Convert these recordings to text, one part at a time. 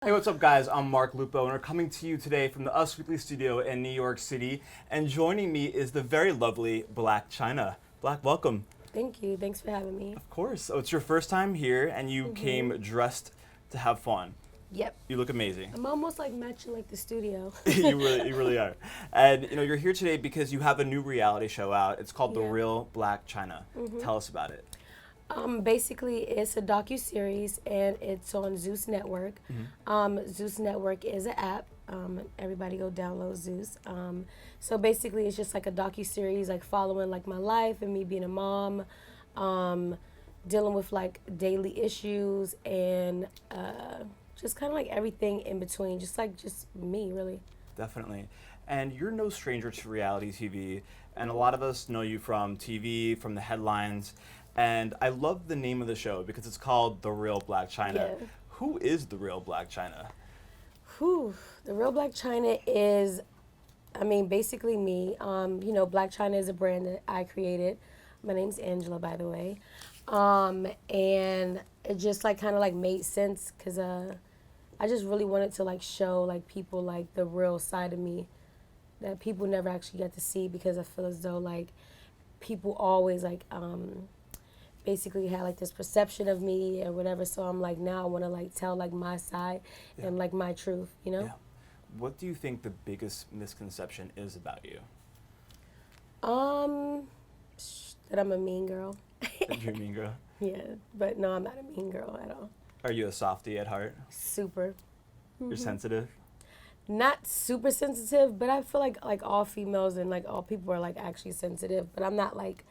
Hey, what's up, guys? I'm Mark Lupo, and we're coming to you today from the Us Weekly studio in New York City. And joining me is the very lovely Blac Chyna. Blac, welcome. Thank you. Thanks for having me. Of course. So it's your first time here, and you came dressed to have fun. Yep. You look amazing. I'm almost like matching like the studio. you really are. And you're here today because you have a new reality show out. It's called The Yeah. Real Blac Chyna. Tell us about it. Basically, it's a docu-series, and it's on Zeus Network. Zeus Network is an app. Everybody go download Zeus. So basically, it's just like a docu-series, like following like my life and me being a mom, dealing with like daily issues, and just kind of like everything in between, just me, really. Definitely. And you're no stranger to reality TV, and a lot of us know you from TV, from the headlines. And I love the name of the show because it's called The Real Blac Chyna. Yeah. Who is The Real Blac Chyna? Whew. The Real Blac Chyna is, basically me. Blac Chyna is a brand that I created. My name's Angela, by the way. And it just like kind of like made sense because I just really wanted to like show like people like the real side of me that people never actually get to see, because I feel as though like people always like basically had like this perception of me or whatever. So I'm like, now I want to like tell like my side and like my truth, you know? Yeah. What do you think the biggest misconception is about you? That I'm a mean girl. That you're a mean girl? Yeah, but no, I'm not a mean girl at all. Are you a softie at heart? Super. You're sensitive? Not super sensitive, but I feel like all females and like all people are like actually sensitive. But I'm not like,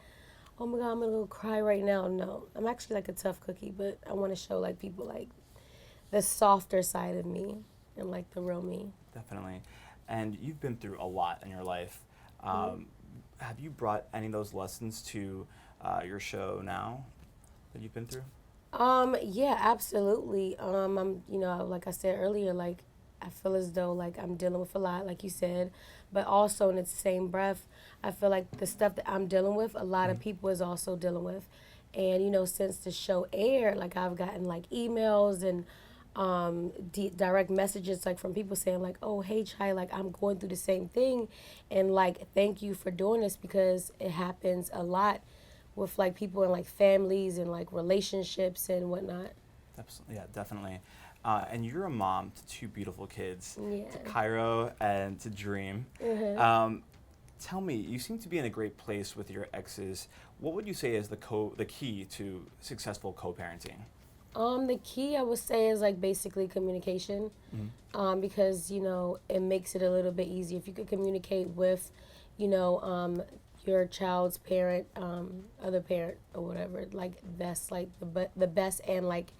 oh my God, I'm gonna go cry right now. No, I'm actually like a tough cookie, but I want to show like people like the softer side of me and like the real me. Definitely. And you've been through a lot in your life. Have you brought any of those lessons to your show now that you've been through? Yeah, absolutely. I'm, like I said earlier, like I feel as though like I'm dealing with a lot, like you said, but also in the same breath, I feel like the stuff that I'm dealing with, a lot of people is also dealing with. And, since the show aired, like I've gotten like emails and direct messages like from people saying like, oh, hey, Chai, like I'm going through the same thing. And like, thank you for doing this, because it happens a lot with like people in like families and like relationships and whatnot. Yeah, definitely. And you're a mom to two beautiful kids, Yeah. to Cairo and to Dream. Tell me, you seem to be in a great place with your exes. What would you say is the key to successful co-parenting? The key I would say is like basically communication, because it makes it a little bit easier if you could communicate with, your child's parent, other parent or whatever. Like that's like the best and like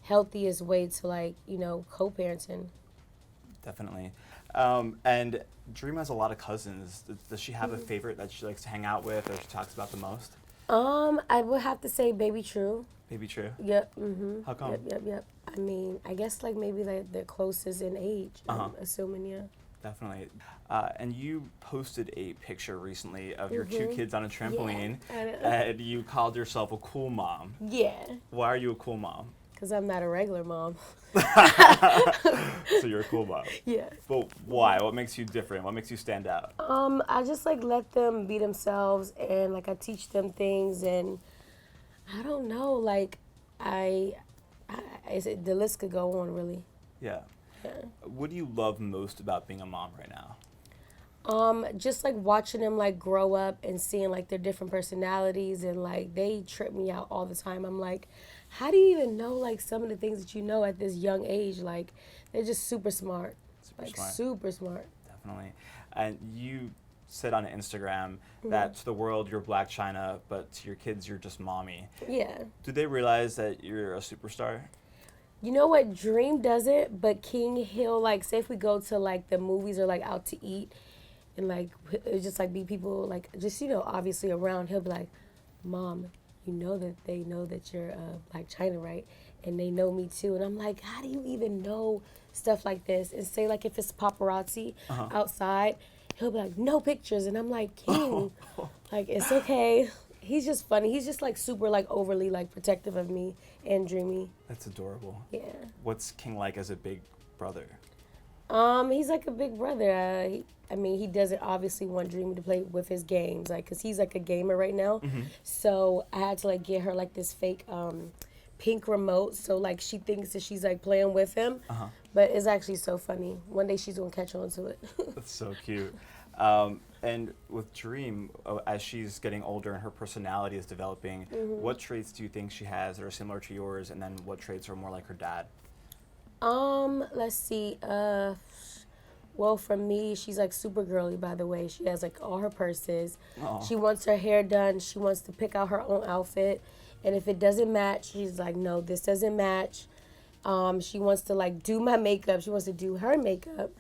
healthiest way to like co-parenting. Definitely. And Dream has a lot of cousins. Does she have a favorite that she likes to hang out with or she talks about the most? I would have to say Baby True. Baby True? Yep. How come? Yep. I guess like maybe like they're closest in age. I'm assuming, yeah. Definitely. And you posted a picture recently of your two kids on a trampoline, and you called yourself a cool mom. Yeah. Why are you a cool mom? Because I'm not a regular mom. So you're a cool mom. Yeah. But why? What makes you different? What makes you stand out? I just like let them be themselves, and like I teach them things, and I don't know, like the list could go on, really. Yeah. Yeah. What do you love most about being a mom right now? Just like watching them like grow up and seeing like their different personalities, and like they trip me out all the time. I'm like, how do you even know like some of the things that you know at this young age? Like they're just super smart. Super smart. Definitely. And you said on Instagram that to the world you're Blac Chyna, but to your kids you're just mommy. Yeah. Do they realize that you're a superstar? You know what? Dream doesn't, but King, he'll like say if we go to like the movies or like out to eat, and like it just like be people like just obviously around, he'll be like, Mom, you know that they know that you're Blac Chyna, right? And they know me too. And I'm like, how do you even know stuff like this? And say like if it's paparazzi outside, he'll be like, no pictures. And I'm like, King, like it's okay. He's just funny. He's just like super like overly like protective of me and dreamy. That's adorable. Yeah. What's King like as a big brother? He's like a big brother. I mean, he doesn't obviously want Dreamy to play with his games, like, cause he's like a gamer right now. Mm-hmm. So I had to like get her like this fake pink remote, so like she thinks that she's like playing with him, Uh-huh. but it's actually so funny. One day she's gonna catch on to it. That's so cute. And with Dream, as she's getting older and her personality is developing, what traits do you think she has that are similar to yours, and then what traits are more like her dad? Let's see. Well, for me, she's like super girly, by the way. She has like all her purses. Aw. She wants her hair done. She wants to pick out her own outfit. And if it doesn't match, she's like, no, this doesn't match. She wants to like do my makeup. She wants to do her makeup.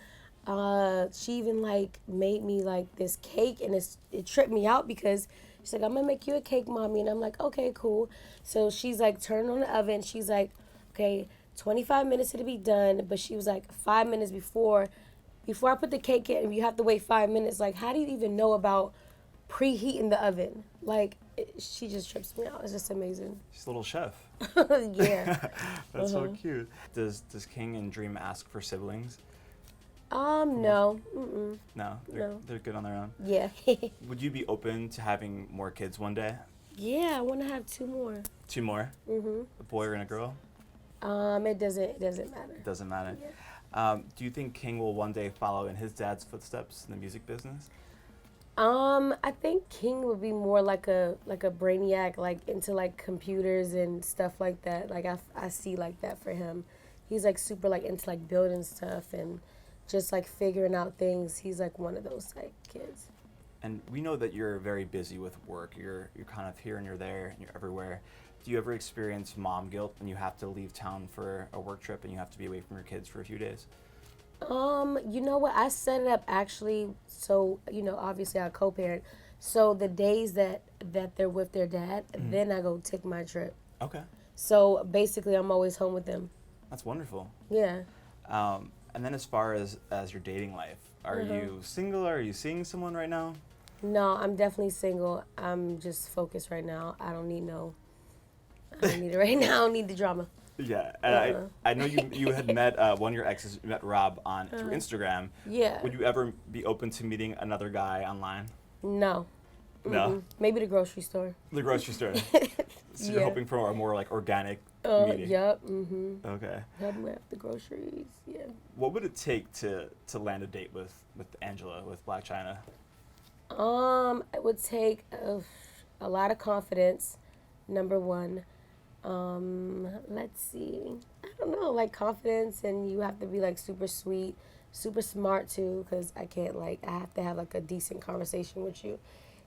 She even like made me like this cake, and it tripped me out because she's like, I'm gonna make you a cake, mommy. And I'm like, okay, cool. So she's like turning on the oven. She's like, okay, 25 minutes to be done. But she was like 5 minutes before I put the cake in, you have to wait 5 minutes. Like, how do you even know about preheating the oven? Like, she just trips me out. It's just amazing. She's a little chef. Yeah. That's so cute. Does King and Dream ask for siblings? No. Mm-mm. No, No. they're good on their own. Yeah. Would you be open to having more kids one day? Yeah, I want to have 2 more. 2 more? Mm-hmm. A boy and a girl? It doesn't matter. It doesn't matter. Yeah. Do you think King will one day follow in his dad's footsteps in the music business? I think King would be more like a brainiac, like into like computers and stuff like that. Like I see like that for him. He's like super like into like building stuff and just like figuring out things. He's like one of those type kids. And we know that you're very busy with work. You're kind of here and you're there and you're everywhere. Do you ever experience mom guilt when you have to leave town for a work trip and you have to be away from your kids for a few days? You know what? I set it up actually so, obviously I co-parent. So the days that they're with their dad, then I go take my trip. Okay. So basically I'm always home with them. That's wonderful. Yeah. And then as far as your dating life, are you single? Are you seeing someone right now? No, I'm definitely single. I'm just focused right now. I don't need it right now. I don't need the drama. Yeah, and I know you had met one of your exes, you met Rob through Instagram. Yeah. Would you ever be open to meeting another guy online? No. No? Maybe the grocery store. The grocery store. So you're Yeah. hoping for a more like organic meeting? Yep. Okay. Help me with the groceries. Yeah. What would it take to land a date with Angela, with Blac Chyna? It would take a lot of confidence, number one. Let's see. I don't know, like confidence, and you have to be like super sweet, super smart too, because I have to have like a decent conversation with you.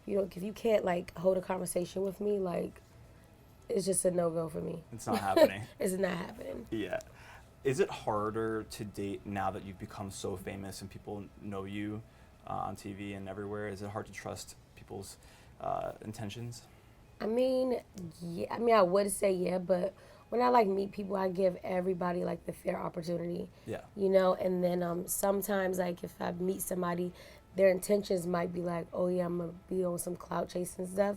If you can't like hold a conversation with me, like it's just a no-go for me. It's not happening. It's not happening. Yeah. Is it harder to date now that you've become so famous and people know you on TV and everywhere? Is it hard to trust people's intentions? I mean, yeah. I mean, I would say yeah, but when I like meet people, I give everybody like the fair opportunity. Yeah. And then sometimes like if I meet somebody, their intentions might be like, oh yeah, I'm gonna be on some clout chasing stuff.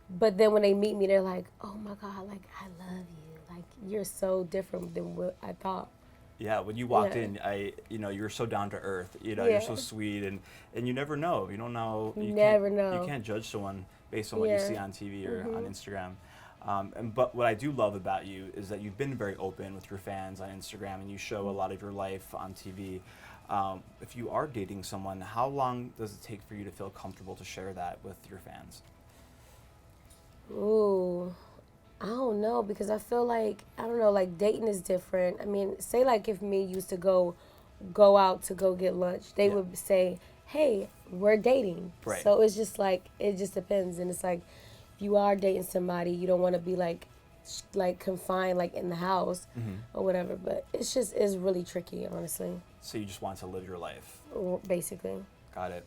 But then when they meet me, they're like, oh my God, like I love you. Like you're so different than what I thought. Yeah, when you walked Yeah. in, you were so down to earth. Yeah. You're so sweet, and you never know. You don't know. You never know. You can't judge someone based on what you Yeah. see on TV or on Instagram. But what I do love about you is that you've been very open with your fans on Instagram, and you show a lot of your life on TV. If you are dating someone, how long does it take for you to feel comfortable to share that with your fans? Ooh, I don't know, because I feel like, I don't know, like dating is different. I mean, say like if me used to go out to go get lunch, they Yeah. would say, hey, we're dating. Right. So it's just like, it just depends. And it's like, if you are dating somebody, you don't want to be like confined like in the house or whatever. But it's really tricky, honestly, So you just want to live your life. basically. Got it.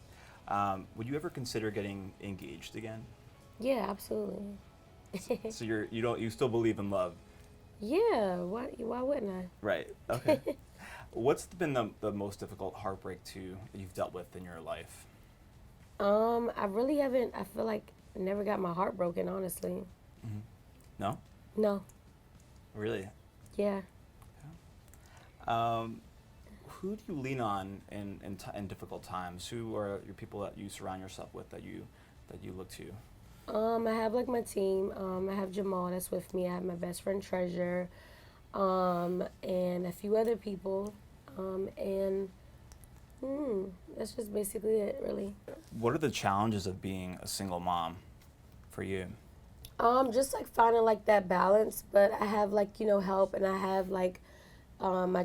Would you ever consider getting engaged again? Yeah, absolutely. So you still believe in love? Yeah, why wouldn't I? Right. Okay. What's been the most difficult heartbreak you've dealt with in your life? I really haven't. I feel like I never got my heart broken, honestly. No? No. Really? Yeah. who do you lean on in difficult times? Who are your people that you surround yourself with that you look to? I have like my team. I have Jamal that's with me. I have my best friend Treasure, and a few other people, and that's just basically it, really. What are the challenges of being a single mom for you? Just like finding like that balance, but I have like help, and I have like my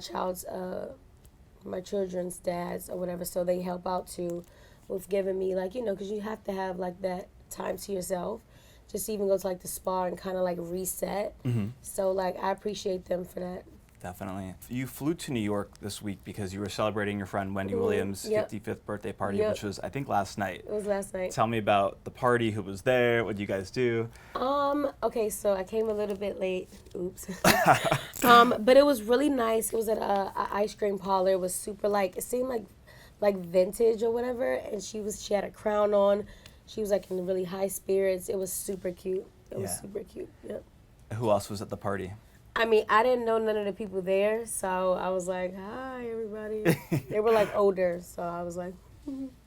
children's dads or whatever, so they help out too, with giving me like because you have to have like that time to yourself, just even go to like the spa and kind of like reset. So like I appreciate them for that. Definitely. You flew to New York this week because you were celebrating your friend Wendy Williams' Yep. 55th birthday party, Yep. which was, I think, last night. It was last night. Tell me about the party, who was there, what did you guys do? Okay, so I came a little bit late. Oops. But it was really nice. It was at a ice cream parlor. It was super it seemed like vintage or whatever. And she had a crown on. She was like in really high spirits. It was super cute. It was super cute. Yep. Who else was at the party? I mean, I didn't know none of the people there, so I was like, "Hi, everybody." They were like older, so I was like,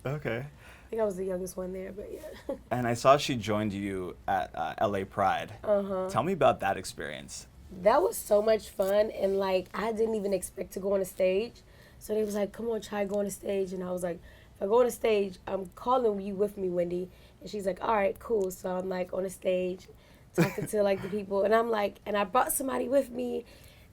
Okay. I think I was the youngest one there, but yeah. And I saw she joined you at LA Pride. Tell me about that experience. That was so much fun, and like I didn't even expect to go on a stage. So they was like, "Come on, try go on the stage," and I was like, "If I go on the stage, I'm calling you with me, Wendy." And she's like, "All right, cool." So I'm like on the stage, talking to like the people, and I'm like, and I brought somebody with me,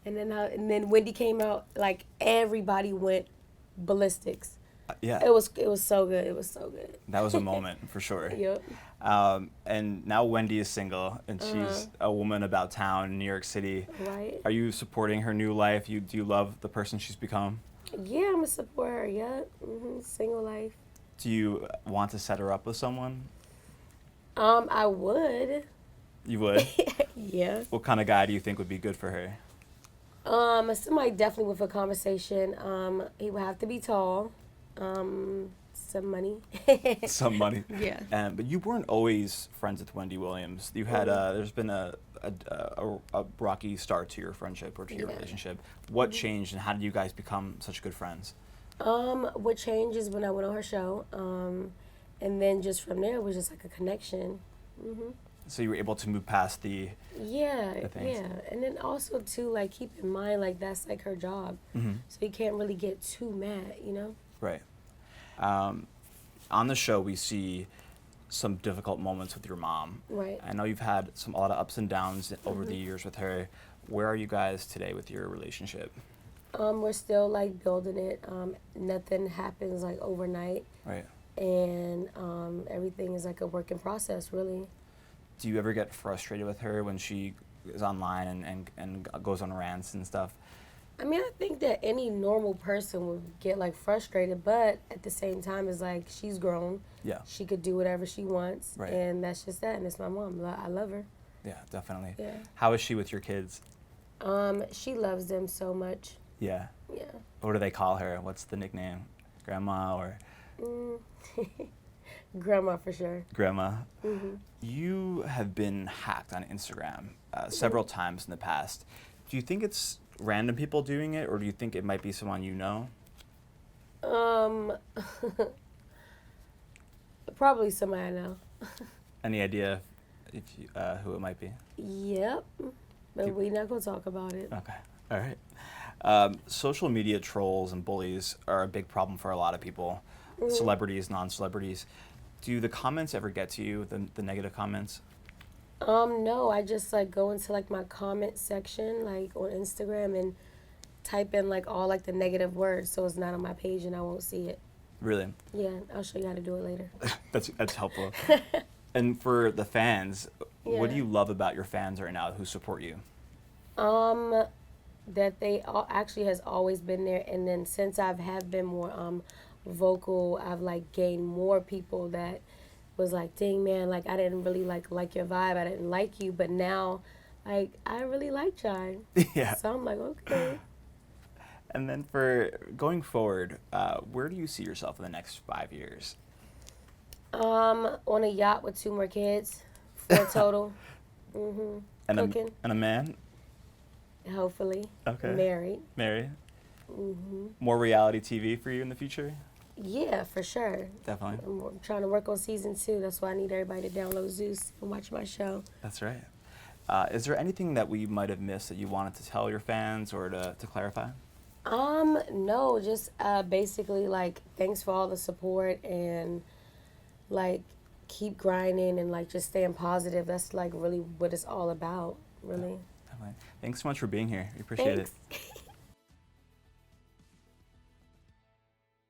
and then Wendy came out, like everybody went ballistics. Yeah. It was so good. It was so good. That was a moment for sure. Yep. And now Wendy is single, and she's a woman about town in New York City. Right. Are you supporting her new life? Do you love the person she's become? Yeah, I'm gonna support her. Yeah. Single life. Do you want to set her up with someone? I would. You would? Yeah. What kind of guy do you think would be good for her? Somebody definitely with a conversation. He would have to be tall. Some money. Some money. Yeah. But you weren't always friends with Wendy Williams. You had there's been a rocky start to your friendship or to your relationship. What changed, and how did you guys become such good friends? What changed is when I went on her show, and then just from there it was just like a connection. So you were able to move past the Yeah, things. yeah, and then also too, like keep in mind like that's like her job, so you can't really get too mad, Right. On the show, we see some difficult moments with your mom. Right. I know you've had a lot of ups and downs over the years with her. Where are you guys today with your relationship? We're still like building it. Nothing happens like overnight. Right. And everything is like a work in process, really. Do you ever get frustrated with her when she is online and goes on rants and stuff? I mean, I think that any normal person would get like frustrated, but at the same time, it's like she's grown. Yeah. She could do whatever she wants, Right. and that's just that. And it's my mom. I love her. Yeah, definitely. Yeah. How is she with your kids? She loves them so much. Yeah. Yeah. What do they call her? What's the nickname? Grandma or Grandma for sure. Grandma? You have been hacked on Instagram several times in the past. Do you think it's random people doing it, or do you think it might be someone you know? Probably somebody I know. Any idea if you, who it might be? Yep. But we're not gonna talk about it. Okay. All right. Social media trolls and bullies are a big problem for a lot of people, celebrities, non-celebrities. Do the comments ever get to you, the negative comments? No, I just like go into like my comment section like on Instagram and type in like all like the negative words, so it's not on my page and I won't see it. Really? Yeah, I'll show you how to do it later. That's helpful. And for the fans, what do Yeah. you love about your fans right now who support you? That they actually has always been there, and then since have been more vocal, I've like gained more people that was like, dang man, like I didn't really like your vibe, I didn't like you, but now like I really like Chai. Yeah. So I'm like, okay. And then for going forward, where do you see yourself in the next 5 years? On a yacht with 2 more kids, 4 total. And Cooking. a man? Hopefully. Okay. Married. Married? More reality TV for you in the future? Yeah, for sure. Definitely. I'm trying to work on season 2. That's why I need everybody to download Zeus and watch my show. That's right. Is there anything that we might have missed that you wanted to tell your fans or to clarify? No, just basically like thanks for all the support and like keep grinding and like just staying positive. That's like really what it's all about, really. Definitely. Thanks so much for being here. We appreciate it. Thanks.